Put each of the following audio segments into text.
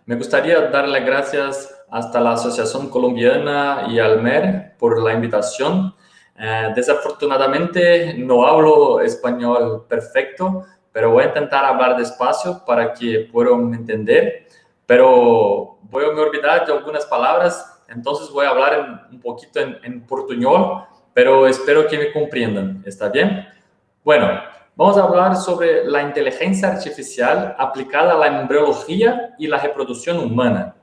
Me gustaría darle gracias hasta la Asociación Colombiana y al MER por la invitación. Desafortunadamente no hablo español perfecto, pero voy a intentar hablar despacio para que puedan entender. Pero voy a me olvidar de algunas palabras, entonces voy a hablar un poquito en portuñol, pero espero que me comprendan. ¿Está bien? Bueno, vamos a hablar sobre la inteligencia artificial aplicada a la embriología y la reproducción humana.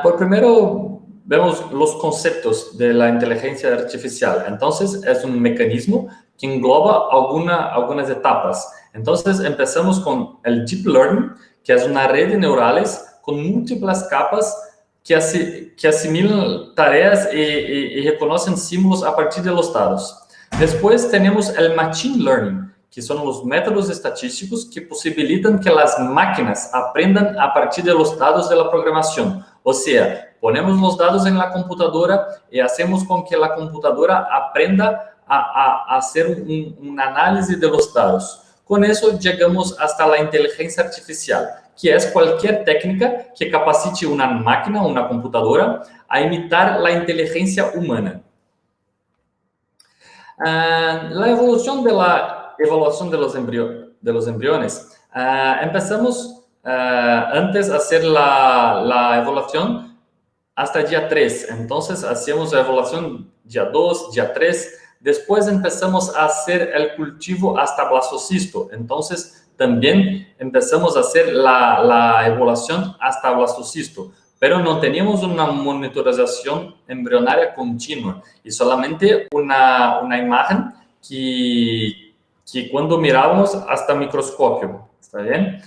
Por primero, vemos los conceptos de la inteligencia artificial. Entonces, es un mecanismo que engloba algunas etapas. Entonces, empezamos con el Deep Learning, que es una red de neurales con múltiples capas que asimilan tareas y reconocen símbolos a partir de los datos. Después tenemos el Machine Learning, que son los métodos estadísticos que posibilitan que las máquinas aprendan a partir de los datos de la programación. O sea, ponemos los datos en la computadora y hacemos con que la computadora aprenda a hacer un análisis de los datos. Con eso llegamos hasta la inteligencia artificial, que es cualquier técnica que capacite una máquina o una computadora a imitar la inteligencia humana. La evolución de la evaluación de los embriones. Empezamos antes a hacer la evaluación hasta día 3. Entonces, hacíamos la evaluación día 2, día 3. Después empezamos a hacer el cultivo hasta blastocisto. Entonces, también empezamos a hacer la evaluación hasta blastocisto. Pero no teníamos una monitorización embrionaria continua y solamente una imagen que cuando mirábamos hasta microscopio. ¿Está bien?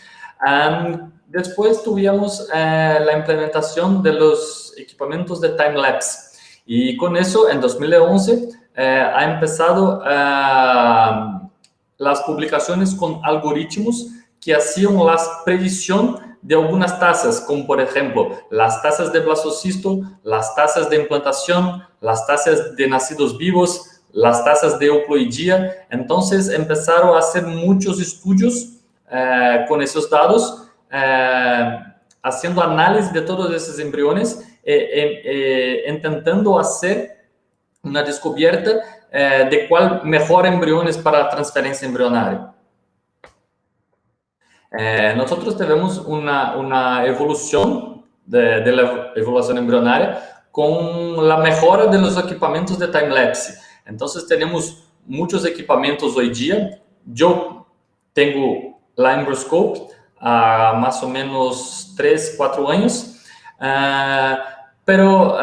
Después tuvimos la implementación de los equipamientos de time-lapse y con eso en 2011 ha empezado las publicaciones con algoritmos que hacían la predicción de algunas tasas, como por ejemplo las tasas de blastocisto, las tasas de implantación, las tasas de nacidos vivos, las tasas de euploidía. Entonces empezaron a hacer muchos estudios con esos datos, haciendo análisis de todos esos embriones, intentando hacer una descubierta de cuál mejor embriones para la transferencia embrionaria. Nosotros tenemos una evolución de la evolución embrionaria con la mejora de los equipamientos de time-lapse. Entonces, tenemos muchos equipamientos hoy día. Yo tengo la Embryoscope há más o menos 3, 4 años, pero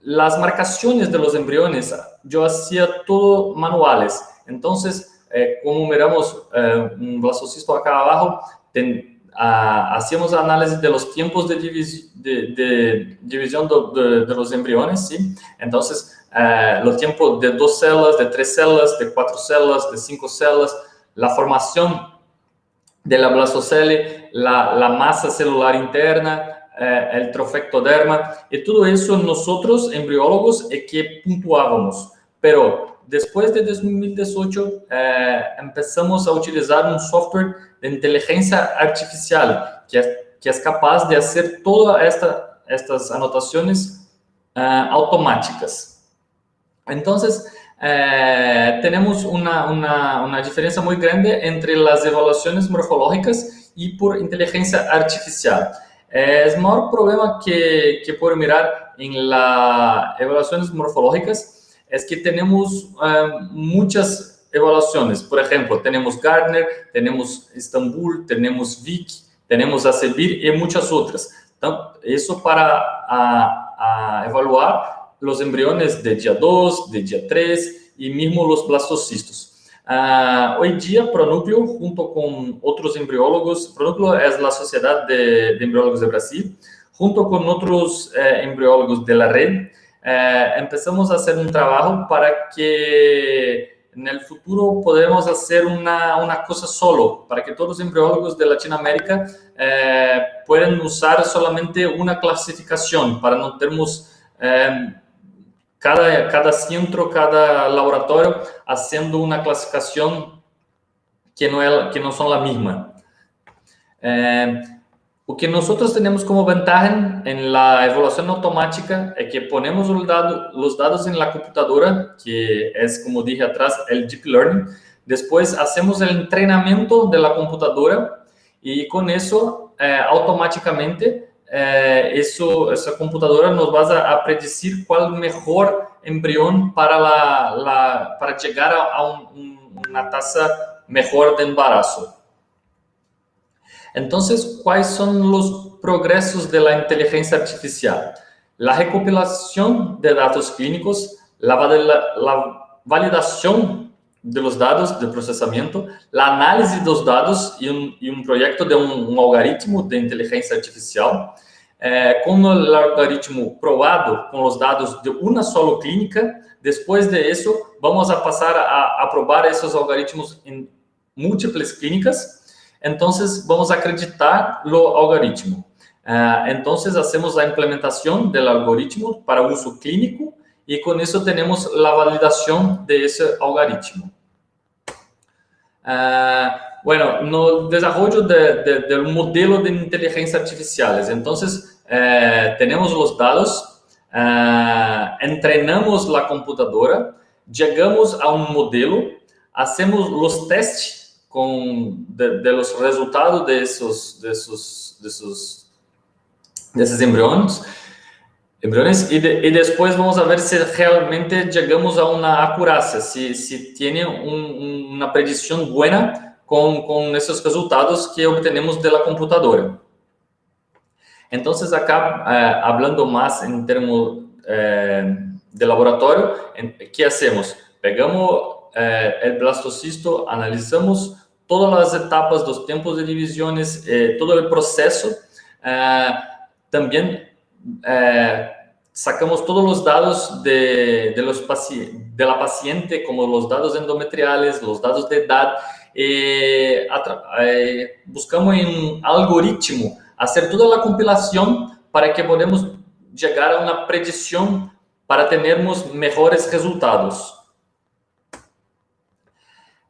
las marcaciones de los embriones yo hacía todo manuales. Entonces, como miramos un blastocisto acá abajo, hacíamos análisis de los tiempos de división de los embriones, ¿sí? Entonces, los tiempos de 2 células, de 3 células, de 4 células, de 5 células, la formación de la blastocele, la masa celular interna, el trofectoderma, y todo eso nosotros, embriólogos, que puntuábamos. Pero después de 2018, empezamos a utilizar un software de inteligencia artificial que es capaz de hacer todas estas anotaciones automáticas. Entonces, tenemos una diferencia muy grande entre las evaluaciones morfológicas y por inteligencia artificial. El mayor problema que puedo mirar en las evaluaciones morfológicas es que tenemos muchas evaluaciones. Por ejemplo, tenemos Gardner, tenemos Istanbul, tenemos Vic, tenemos Acebir y muchas otras. Entonces, eso para evaluar los embriones de día 2, de día 3 y mismo los blastocistos. Hoy día, Pronúcleo, junto con otros embriólogos, Pronúcleo es la Sociedad de Embriólogos de Brasil, junto con otros embriólogos de la red, empezamos a hacer un trabajo para que en el futuro podamos hacer una cosa solo, para que todos los embriólogos de Latinoamérica puedan usar solamente una clasificación, para no termos cada centro, cada laboratorio haciendo una clasificación que no son la misma. O que nosotros tenemos como ventaja en la evaluación automática es que ponemos los dados en la computadora, que es, como dije atrás, el Deep Learning. Después hacemos el entrenamiento de la computadora y con eso, automáticamente, esa computadora nos va a predecir cuál es el mejor embrión para llegar a una tasa mejor de embarazo. Entonces, ¿cuáles son los progresos de la inteligencia artificial? La recopilación de datos clínicos, la validación de los datos de procesamiento, la análisis de los datos y un proyecto de un algoritmo de inteligencia artificial. Con el algoritmo probado con los datos de una sola clínica, después de eso vamos a pasar a probar esos algoritmos en múltiples clínicas. Entonces, vamos a acreditar lo algoritmo. Entonces, hacemos la implementación del algoritmo para uso clínico y con eso tenemos la validación de ese algoritmo. Bueno, no desarrollo del modelo de inteligencia artificiales. Entonces, tenemos los datos, entrenamos la computadora, llegamos a un modelo, hacemos los testes de los resultados de esos embriones y después vamos a ver si realmente llegamos a una acuracia, si tiene una predicción buena con esos resultados que obtenemos de la computadora. Entonces, acá, hablando más en términos de laboratorio, ¿qué hacemos? Pegamos el blastocisto, analizamos todas las etapas, los tiempos de divisiones, todo el proceso. También sacamos todos los datos de la paciente, como los datos endometriales, los datos de edad. Buscamos en un algoritmo hacer toda la compilación para que podamos llegar a una predicción para tener mejores resultados.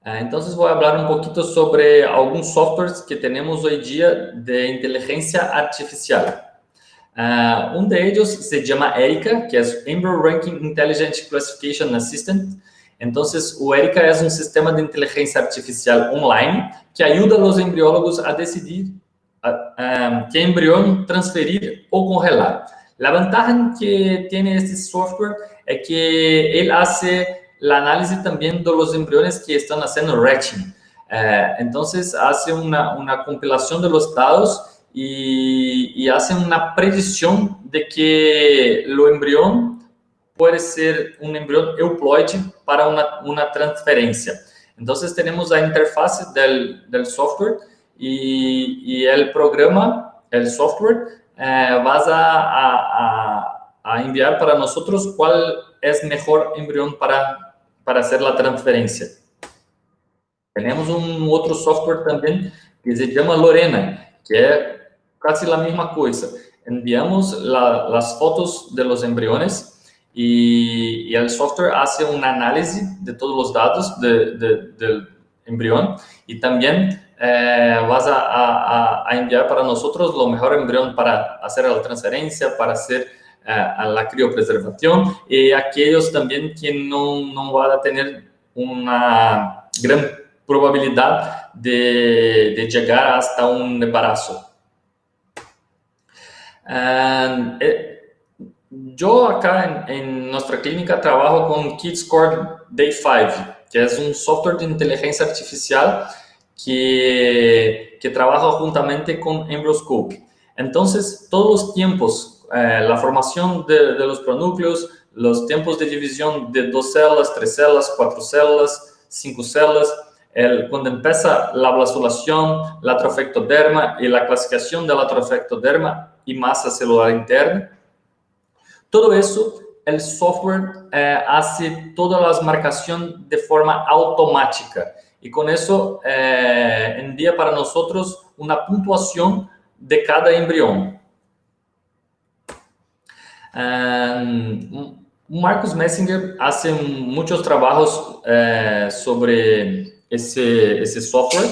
Entonces voy a hablar un poquito sobre algunos softwares que tenemos hoy día de inteligencia artificial. Un de ellos se llama Erica, que es Embryo Ranking Intelligent Classification Assistant. Entonces, o Erica es un sistema de inteligencia artificial online que ayuda a los embriólogos a decidir qué embrión transferir o congelar. La ventaja que tiene este software es que él hace el análisis también de los embriones que están haciendo retching. Entonces, hace una compilación de los datos y hace una predicción de que el embrión puede ser un embrión euploide para una transferencia. Entonces, tenemos la interfaz del software y el programa, el software, vas a enviar para nosotros cuál es mejor embrión para hacer la transferencia. Tenemos un otro software también que se llama Lorena, que es casi la misma cosa. Enviamos las fotos de los embriones y el software hace un análisis de todos los datos del embrión y también vas a enviar para nosotros lo mejor embrión para hacer la transferencia, para hacer la criopreservación y aquellos también que no van a tener una gran probabilidad de llegar hasta un embarazo. Yo acá en nuestra clínica trabajo con KidScore Day 5, que es un software de inteligencia artificial que trabaja juntamente con Embryoscope. Entonces, todos los tiempos, la formación de los pronúcleos, los tiempos de división de 2 células, 3 células, 4 células, 5 células, cuando empieza la blastulación, la trofectoderma y la clasificación de la trofectoderma y masa celular interna, todo eso, el software hace todas las marcaciones de forma automática. Y con eso envía para nosotros una puntuación de cada embrión. Marcus Messinger hace muchos trabajos sobre ese software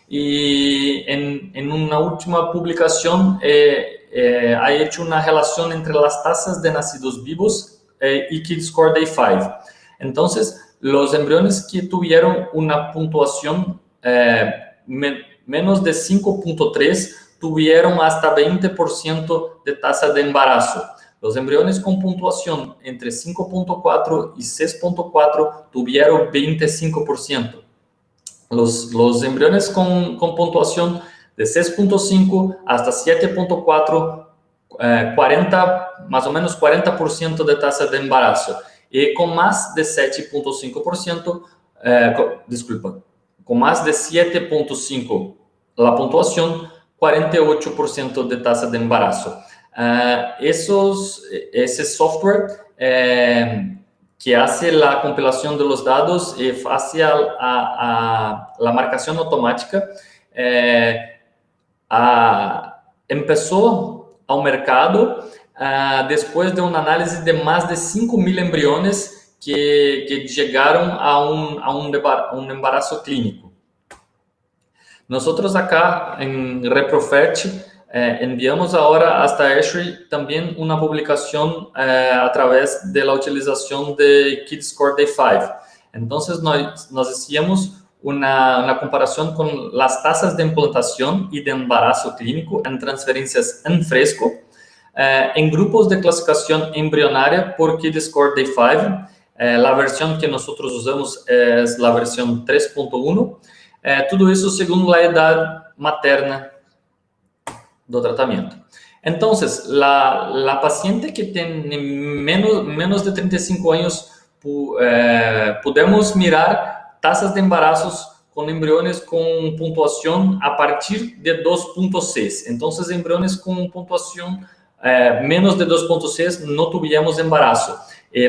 y en una última publicación ha hecho una relación entre las tasas de nacidos vivos y Kidscore Day 5. Entonces, los embriones que tuvieron una puntuación menos de 5.3 tuvieron hasta 20% de tasa de embarazo. Los embriones con puntuación entre 5.4 y 6.4 tuvieron 25%. Los embriones con puntuación de 6.5 hasta 7.4, más o menos 40% de tasa de embarazo. Y con más de 7.5%, con más de 7.5 la puntuación, 48% de tasa de embarazo. Ese software que hace la compilación de los dados y hace la marcación automática, empezó al mercado después de un análisis de más de 5.000 embriones que llegaron a un embarazo clínico. Nosotros acá en ReproFert enviamos ahora hasta Esri también una publicación a través de la utilización de Kidscore Day 5. Entonces, nos hacíamos una comparación con las tasas de implantación y de embarazo clínico en transferencias en fresco, en grupos de clasificación embrionaria por Kidscore Day 5. La versión que nosotros usamos es la versión 3.1. Tudo isso segundo a idade materna do tratamento. Então, a paciente que tem menos de 35 anos, podemos mirar tasas de embarazos com embriones com pontuação a partir de 2.6. Então, embriones com pontuação menos de 2.6 não tivemos embarazo.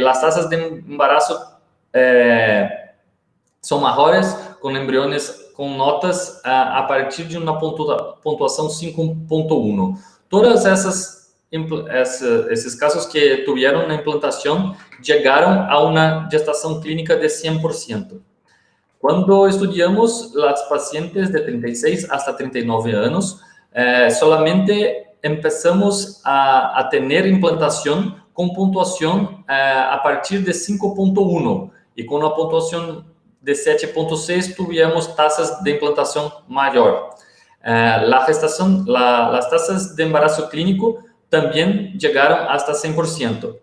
As tasas de embarazo são maiores com embriones com notas a partir de uma pontuação 5.1. Todos esses casos que tiveram na implantação chegaram a uma gestação clínica de 100%. Quando estudamos as pacientes de 36 hasta 39 anos, solamente empezamos a ter implantação com pontuação a partir de 5.1 e com uma pontuação de 7.6 tuvimos tasas de implantação maior. Las tasas de embarazo clínico também chegaram hasta 100%.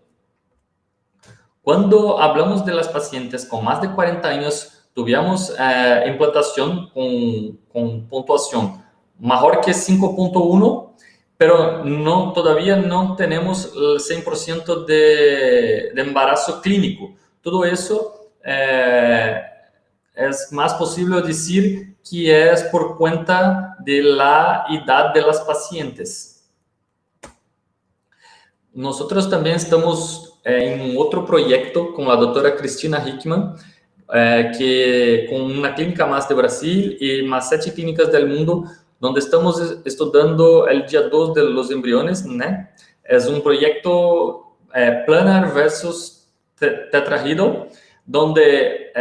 Quando hablamos de las pacientes com mais de 40 anos, tuvimos implantação com pontuação maior que 5.1, pero todavía não temos 100% de embarazo clínico. Tudo isso es más posible decir que es por cuenta de la edad de las pacientes. Nosotros también estamos en otro proyecto con la doctora Cristina Hickman, que con una clínica más de Brasil y más 7 clínicas del mundo, donde estamos estudiando el día 2 de los embriones, ¿no? Es un proyecto planar versus tetrahedral, donde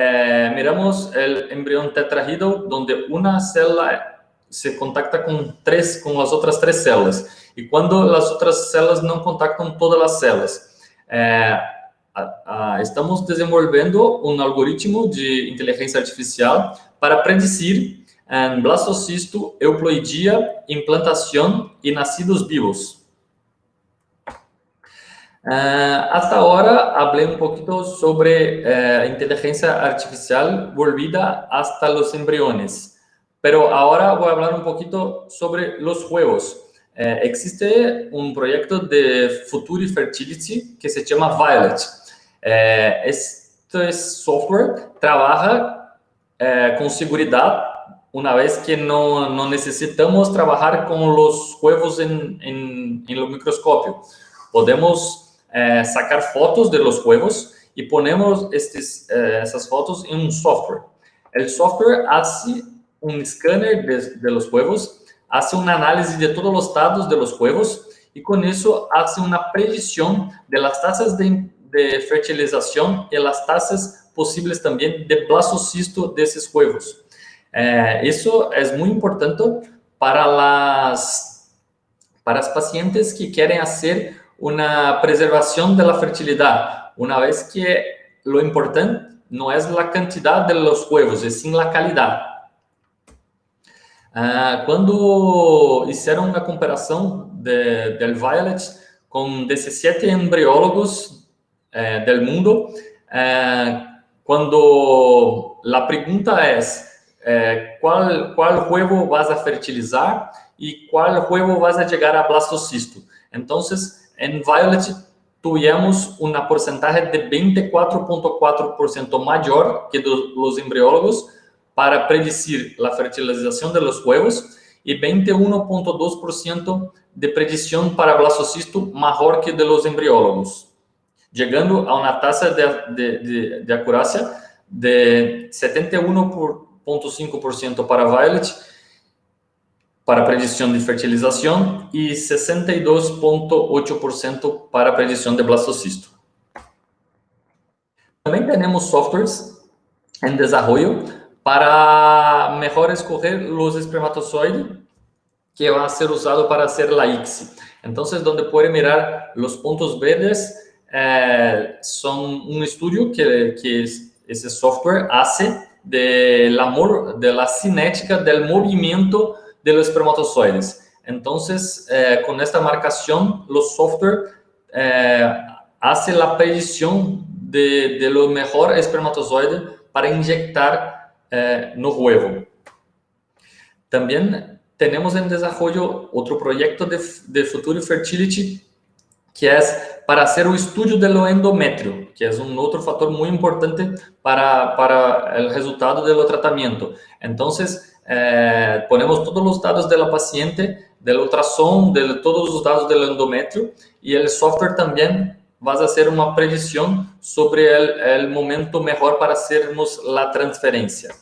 miramos el embrión tetrahedral, donde una célula se contacta con las otras 3 células. Y cuando las otras células no contactan todas las células, estamos desenvolvendo un algoritmo de inteligencia artificial para predecir en blastocisto, euploidia, implantación y nacidos vivos. Hasta ahora hablé un poquito sobre inteligencia artificial volvida hasta los embriones, pero ahora voy a hablar un poquito sobre los huevos. Existe un proyecto de Futuri Fertility que se llama Violet. Este software trabaja con seguridad una vez que no necesitamos trabajar con los huevos en el microscopio. Podemos sacar fotos de los huevos y ponemos esas fotos en un software. El software hace un escáner de los huevos, hace un análisis de todos los datos de los huevos y con eso hace una predicción de las tasas de fertilización y las tasas posibles también de blastocisto de esos huevos. Isso é muito importante para as pacientes que querem fazer uma preservação da fertilidade, uma vez que lo importante não é a quantidade de los huevos, é sim a qualidade. Quando fizeram uma comparação del Violet com 17 embriólogos del mundo, quando a pergunta é qual huevo vas a fertilizar e qual huevo vas a chegar a blastocisto. Então, em Violet, tivemos uma porcentagem de 24,4% maior que dos embriólogos para predecir a fertilização de los huevos e 21,2% de predição para blastocisto maior que de los embriólogos, chegando a uma taxa de acurácia de 71,5% para Violet, para predição de fertilização, e 62,8% para predição de blastocisto. Também temos softwares em desenvolvimento para melhor escolher os espermatozoides que vão ser usados para hacer la ICSI. Então, onde pode mirar os pontos verdes, são estudo que esse software hace de la cinética del movimento de los espermatozoides. Então, com esta marcação, o software hace la predição de lo mejor espermatozoide para inyectar no huevo. Também temos em desenvolvimento outro projeto de Future Fertility, que é para fazer o estudo do endométrio, que é outro fator muito importante para o resultado do tratamento. Então, ponemos todos os dados da paciente, do ultrassom, de todos os dados do endométrio, e o software também vai fazer uma predição sobre o momento melhor para fazermos a transferência.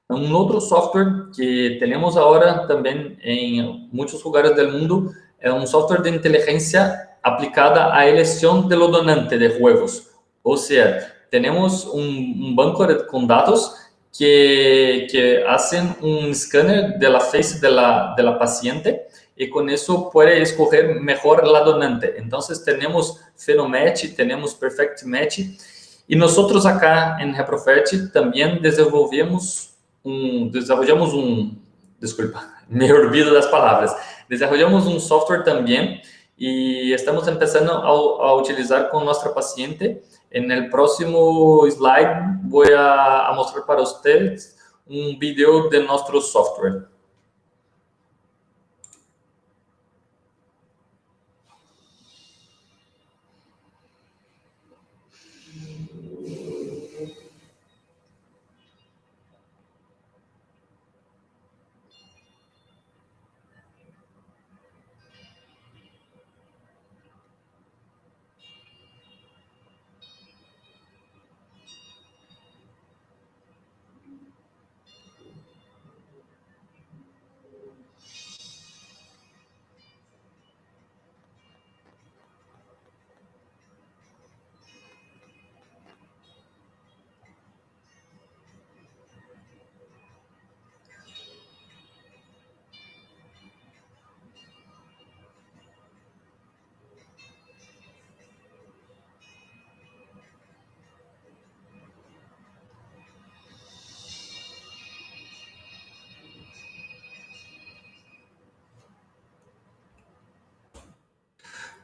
Outro software que temos agora também em muitos lugares do mundo é software de inteligência aplicada à eleição do donante de huevos. Ou seja, temos banco com dados que fazem scanner da face da paciente e com isso pode escolher melhor a donante. Então, temos Phenomatch, temos Perfect Match, e nós acá em Reprofert também desenvolvemos desculpa, me olvido das palavras. Desenvolvemos software também e estamos começando a utilizar com nossa paciente. No próximo slide, vou mostrar para vocês vídeo de nosso software.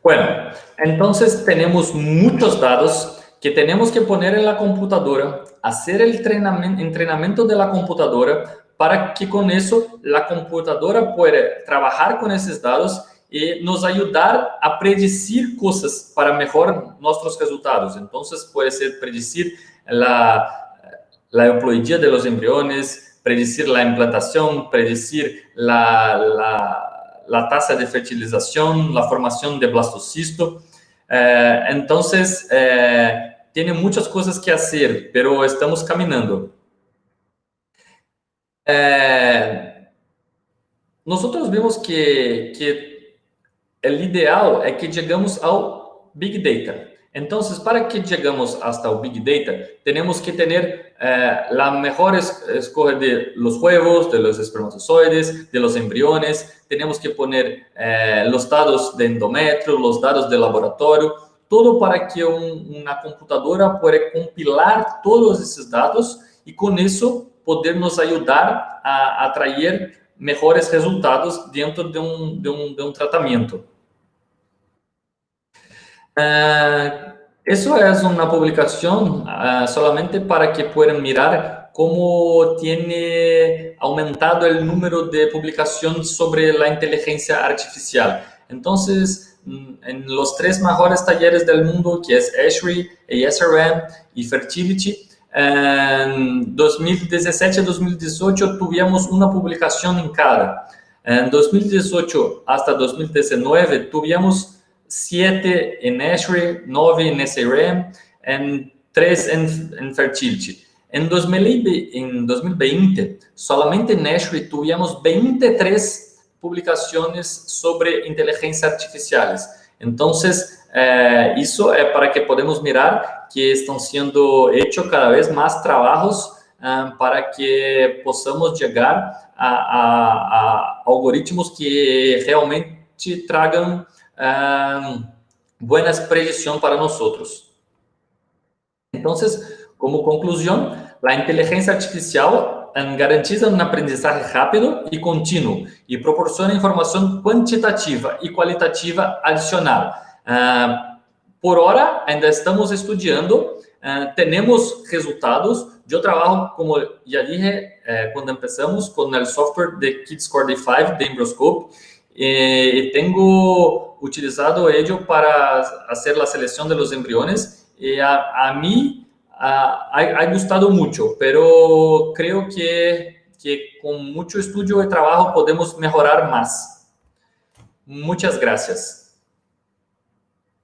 Bueno, entonces tenemos muchos datos que tenemos que poner en la computadora, hacer el entrenamiento de la computadora para que con eso la computadora pueda trabajar con esos datos y nos ayudar a predecir cosas para mejorar nuestros resultados. Entonces puede ser predecir la haploidía de los embriones, predecir la implantación, predecir la tasa de fertilización, la formación de blastocisto. Entonces, tiene muchas cosas que hacer, pero estamos caminando. Nosotros vimos que el ideal es que llegamos ao Big Data. Entonces, para que llegamos hasta el Big Data, tenemos que tener la mejor escoge de los huevos, de los espermatozoides, de los embriones. Tenemos que poner los datos de endometrio, los datos de laboratorio, todo para que una computadora pueda compilar todos esos datos y con eso podernos ayudar a traer mejores resultados dentro de un tratamiento. Eso es una publicación solamente para que puedan mirar cómo tiene aumentado el número de publicaciones sobre la inteligencia artificial. Entonces, en los 3 mejores talleres del mundo, que es Esri, ASRM y Fertility, en 2017 a 2018 tuvimos una publicación en cada. En 2018 hasta 2019 tuvimos 7 en Esri, 9 en SRM, en 3 en Fertility. En 2020, solamente en Esri tuvimos 23 publicaciones sobre inteligencia artificiales. Entonces, eso es para que podamos mirar que están siendo hechos cada vez más trabajos para que podamos llegar a algoritmos que realmente tragam buenas predicciones para nosotros. Entonces, como conclusión, la inteligencia artificial garantiza un aprendizaje rápido y continuo y proporciona información cuantitativa y cualitativa adicional. Por ahora, ainda estamos estudiando, tenemos resultados. Yo trabajo, como ya dije, cuando empezamos con el software de KidsCore D5 de Embryoscope. Tengo utilizado ello para hacer la selección de los embriones. A mí ha gustado mucho, pero creo que con mucho estudio y trabajo podemos mejorar más. Muchas gracias.